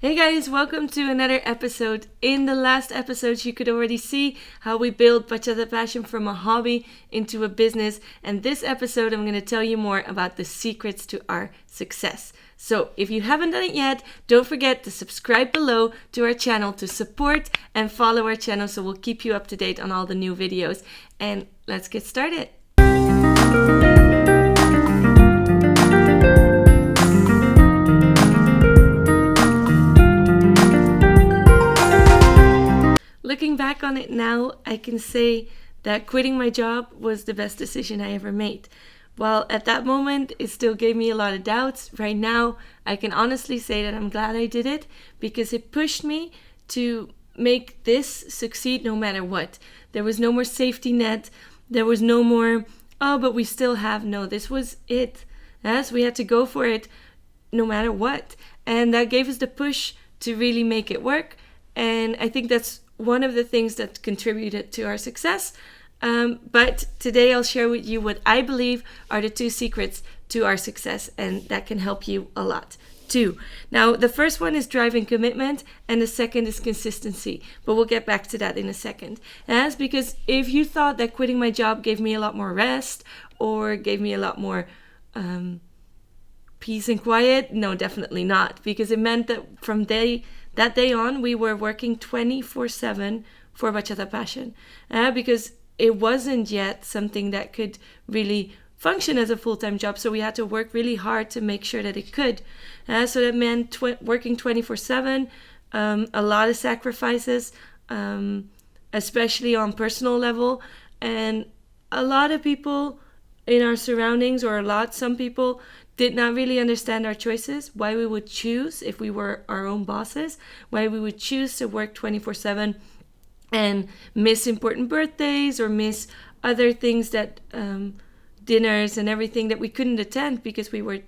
Hey guys, welcome to another episode. In the last episode, you could already see how we build Bachata Passion from a hobby into a business. And this episode, I'm going to tell you more about the secrets to our success. So if you haven't done it yet, don't forget to subscribe below to our channel to support and follow our channel so we'll keep you up to date on all the new videos. And let's get started. Looking back on it now, I can say that quitting my job was the best decision I ever made. While at that moment, it still gave me a lot of doubts. Right now, I can honestly say that I'm glad I did it because it pushed me to make this succeed no matter what. There was no more safety net. There was no more, but we still have. No, this was it. Yes, we had to go for it no matter what. And that gave us the push to really make it work. And I think that's one of the things that contributed to our success. But today I'll share with you what I believe are the two secrets to our success, and that can help you a lot too. Now, the first one is drive and commitment, and the second is consistency. But we'll get back to that in a second. And that's because if you thought that quitting my job gave me a lot more rest or gave me a lot more peace and quiet, no, definitely not. Because it meant that from that day on, we were working 24/7 for Bachata Passion because it wasn't yet something that could really function as a full-time job. So we had to work really hard to make sure that it could. So that meant working 24/7, a lot of sacrifices, especially on personal level. And a lot of people in our surroundings, some people did not really understand our choices, why we would choose, if we were our own bosses, why we would choose to work 24/7 and miss important birthdays or miss other things that dinners and everything that we couldn't attend because we were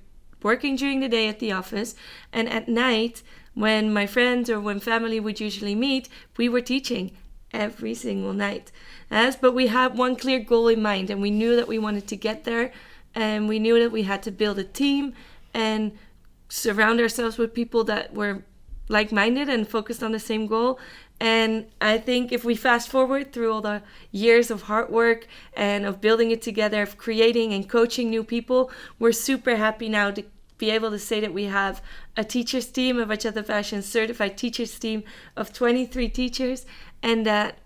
working during the day at the office, and at night when my friends or when family would usually meet, we were teaching every single night. But we had one clear goal in mind, and we knew that we wanted to get there. And we knew that we had to build a team and surround ourselves with people that were like-minded and focused on the same goal. And I think if we fast forward through all the years of hard work and of building it together, of creating and coaching new people, we're super happy now to be able to say that we have a teachers team, a Bachata Passion certified teachers team of 23 teachers, and that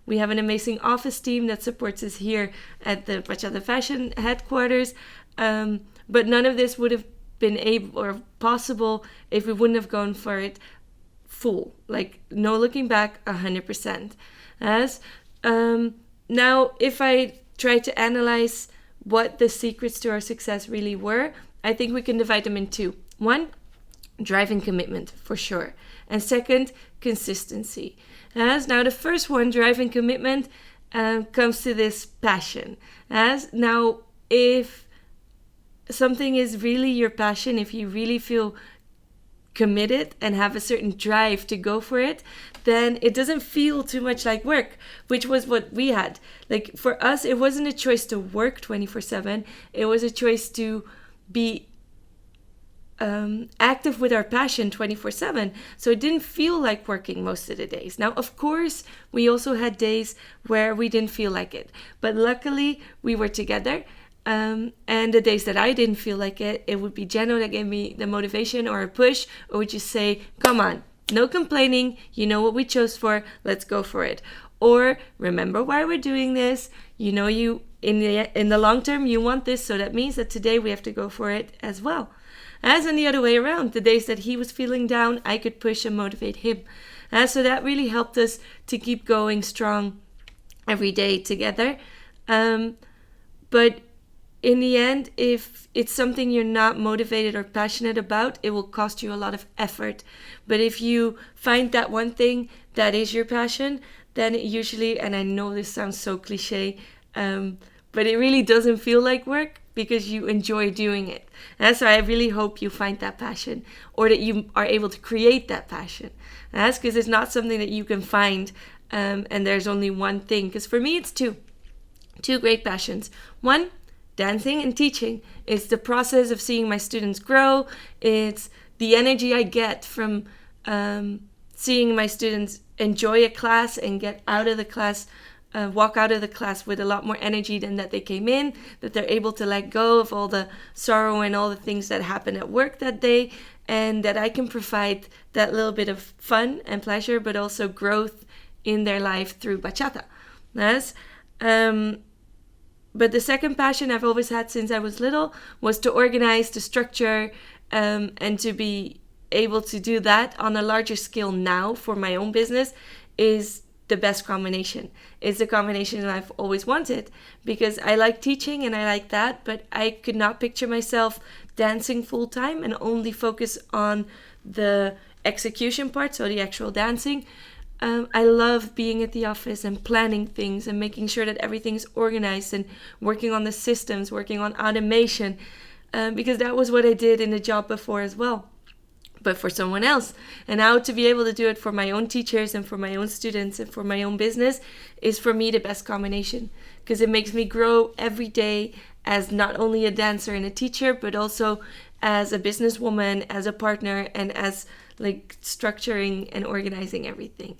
we have an amazing office team that supports us here at the Bachata Passion headquarters. But none of this would have been able or possible if we wouldn't have gone for it full. Like, no looking back, 100%. Now, if I try to analyze what the secrets to our success really were, I think we can divide them in two. One, drive and commitment, for sure. And second, consistency. Now, the first one, drive and commitment, comes to this passion. Now, if something is really your passion, if you really feel committed and have a certain drive to go for it, then it doesn't feel too much like work, which was what we had. Like, for us, it wasn't a choice to work 24/7. It was a choice to be active with our passion 24/7. So it didn't feel like working most of the days. Now, of course, we also had days where we didn't feel like it. But luckily, we were together. And the days that I didn't feel like it, it would be Jeno that gave me the motivation or a push, or would just say, come on, no complaining. You know what we chose for. Let's go for it. Or remember why we're doing this. You know, in the long term, you want this. So that means that today we have to go for it as well. As in the other way around, the days that he was feeling down, I could push and motivate him. So that really helped us to keep going strong every day together. But in the end, if it's something you're not motivated or passionate about, it will cost you a lot of effort. But if you find that one thing that is your passion, then it usually, and I know this sounds so cliche, but it really doesn't feel like work because you enjoy doing it. And so I really hope you find that passion, or that you are able to create that passion. And that's because it's not something that you can find and there's only one thing. Because for me, it's two great passions. One, dancing and teaching. It's the process of seeing my students grow. It's the energy I get from seeing my students enjoy a class and get out of the class, walk out of the class with a lot more energy than that they came in, that they're able to let go of all the sorrow and all the things that happened at work that day, and that I can provide that little bit of fun and pleasure, but also growth in their life through bachata. Yes. But the second passion I've always had since I was little was to organize, to structure, and to be able to do that on a larger scale now for my own business is the best combination. It's the combination I've always wanted, because I like teaching and I like that, but I could not picture myself dancing full time and only focus on the execution part, so the actual dancing. I love being at the office and planning things and making sure that everything's organized and working on the systems, working on automation, because that was what I did in the job before as well, but for someone else. And now to be able to do it for my own teachers and for my own students and for my own business is for me the best combination, because it makes me grow every day as not only a dancer and a teacher, but also as a businesswoman, as a partner, and as like structuring and organizing everything.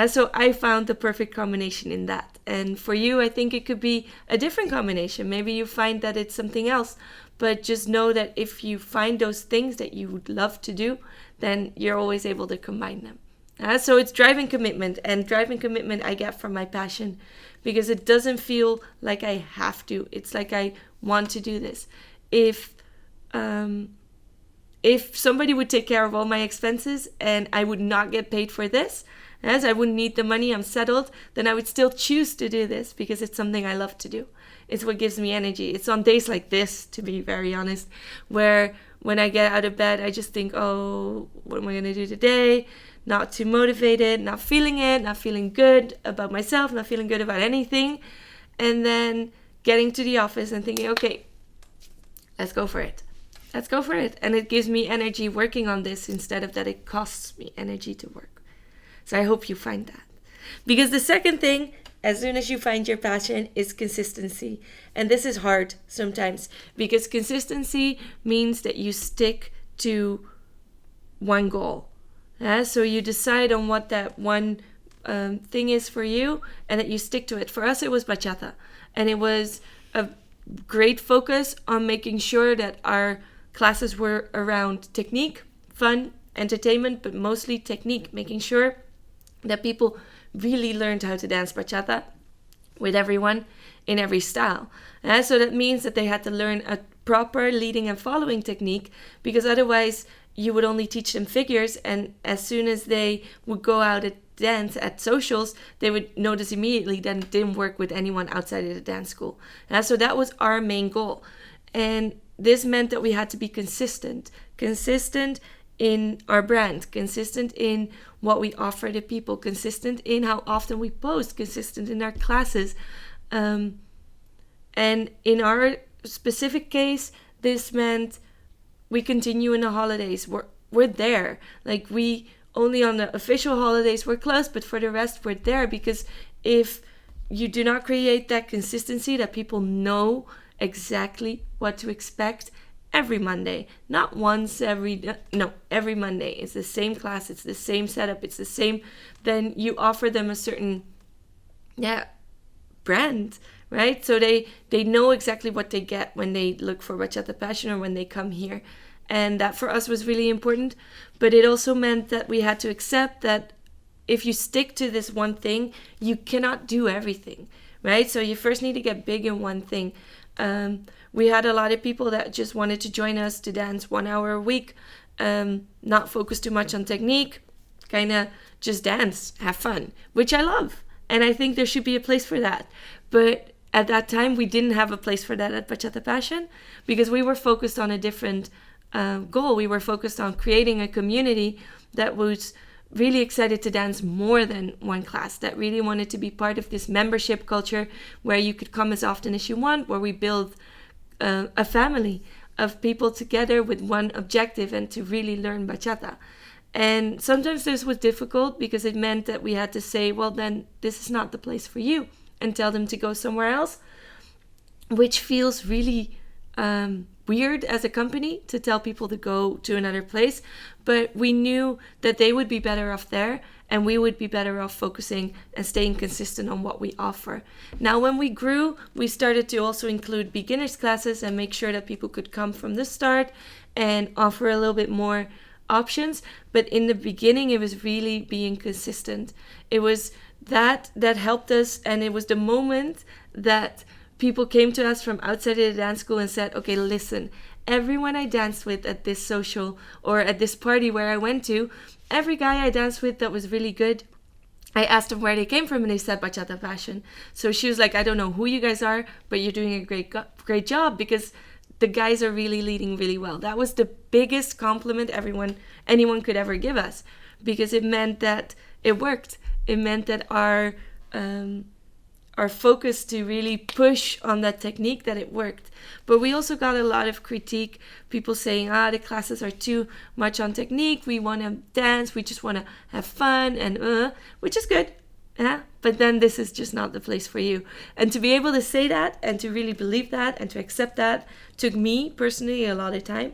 So I found the perfect combination in that. And for you, I think it could be a different combination. Maybe you find that it's something else, but just know that if you find those things that you would love to do, then you're always able to combine them. So it's drive and commitment, and drive and commitment I get from my passion, because it doesn't feel like I have to. It's like I want to do this. If somebody would take care of all my expenses and I would not get paid for this, as I wouldn't need the money, I'm settled, then I would still choose to do this because it's something I love to do. It's what gives me energy. It's on days like this, to be very honest, where when I get out of bed, I just think, oh, what am I going to do today? Not too motivated, not feeling it, not feeling good about myself, not feeling good about anything. And then getting to the office and thinking, okay, let's go for it. Let's go for it. And it gives me energy working on this instead of that it costs me energy to work. So I hope you find that. Because the second thing, as soon as you find your passion, is consistency. And this is hard sometimes, because consistency means that you stick to one goal. So you decide on what that one thing is for you, and that you stick to it. For us, it was bachata. And it was a great focus on making sure that our classes were around technique, fun, entertainment, but mostly technique, making sure that people really learned how to dance bachata with everyone in every style. So that means that they had to learn a proper leading and following technique, because otherwise you would only teach them figures, and as soon as they would go out and dance at socials, they would notice immediately that it didn't work with anyone outside of the dance school. So that was our main goal. And this meant that we had to be consistent in our brand, consistent in what we offer to people, consistent in how often we post, consistent in our classes. And in our specific case, this meant we continue in the holidays. We're there. Like, we only on the official holidays we're closed, but for the rest we're there, because if you do not create that consistency, that people know exactly what to expect every Monday, not once every Monday, it's the same class, it's the same setup, it's the same, then you offer them a certain brand, right? So they know exactly what they get when they look for Bachata Passion or when they come here. And that for us was really important. But it also meant that we had to accept that if you stick to this one thing, you cannot do everything, right? So you first need to get big in one thing. We had a lot of people that just wanted to join us to dance 1 hour a week, not focus too much on technique, kind of just dance, have fun, which I love. And I think there should be a place for that. But at that time, we didn't have a place for that at Bachata Passion, because we were focused on a different goal. We were focused on creating a community that was really excited to dance more than one class, that really wanted to be part of this membership culture where you could come as often as you want, where we build a family of people together with one objective, and to really learn bachata. And sometimes this was difficult because it meant that we had to say, well, then this is not the place for you, and tell them to go somewhere else, which feels really weird as a company to tell people to go to another place, but we knew that they would be better off there and we would be better off focusing and staying consistent on what we offer. Now, when we grew, we started to also include beginners classes and make sure that people could come from the start and offer a little bit more options. But in the beginning, it was really being consistent. It was that helped us, and it was the moment that people came to us from outside of the dance school and said, okay, listen, everyone I danced with at this social or at this party where I went to, every guy I danced with that was really good, I asked them where they came from and they said Bachata Passion. So she was like, I don't know who you guys are, but you're doing a great job, because the guys are really leading really well. That was the biggest compliment anyone could ever give us, because it meant that it worked. It meant that our focus to really push on that technique, that it worked. But we also got a lot of critique, people saying, the classes are too much on technique, we want to dance, we just want to have fun, and which is good, yeah, but then this is just not the place for you. And to be able to say that and to really believe that and to accept that took me personally a lot of time.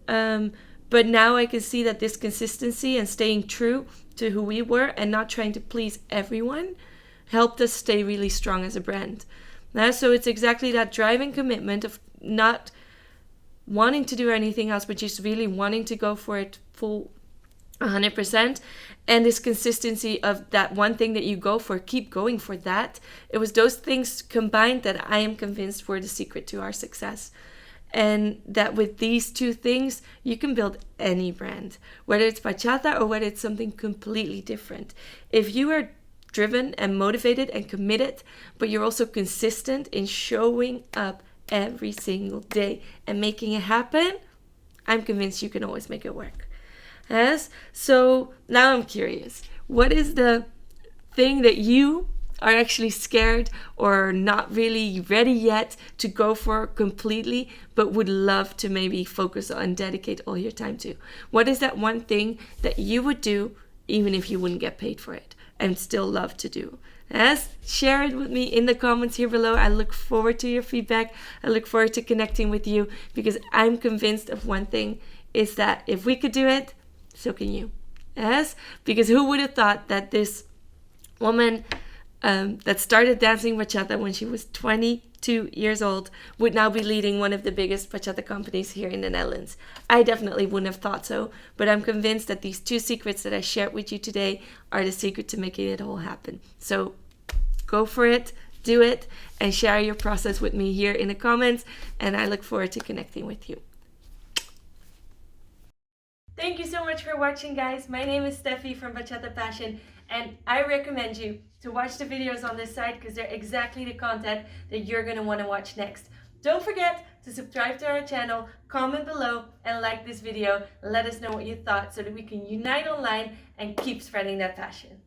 But now I can see that this consistency and staying true to who we were and not trying to please everyone helped us stay really strong as a brand. So it's exactly that drive and commitment of not wanting to do anything else, but just really wanting to go for it full 100%. And this consistency of that one thing that you go for, keep going for that. It was those things combined that I am convinced were the secret to our success. And that with these two things, you can build any brand, whether it's bachata or whether it's something completely different. If you are driven and motivated and committed, but you're also consistent in showing up every single day and making it happen, I'm convinced you can always make it work. Yes? So now I'm curious, what is the thing that you are actually scared or not really ready yet to go for completely, but would love to maybe focus on, dedicate all your time to? What is that one thing that you would do even if you wouldn't get paid for it and still love to do? Yes, share it with me in the comments here below. I look forward to your feedback. I look forward to connecting with you, because I'm convinced of one thing, is that if we could do it, so can you. Yes, because who would have thought that this woman that started dancing bachata when she was 22 years old would now be leading one of the biggest bachata companies here in the Netherlands? I definitely wouldn't have thought so, but I'm convinced that these two secrets that I shared with you today are the secret to making it all happen. So go for it, do it, and share your process with me here in the comments, and I look forward to connecting with you. Thank you so much for watching, guys. My name is Steffie from Bachata Passion, and I recommend you to watch the videos on this site, because they're exactly the content that you're going to want to watch next. Don't forget to subscribe to our channel, comment below, and like this video. Let us know what you thought so that we can unite online and keep spreading that passion.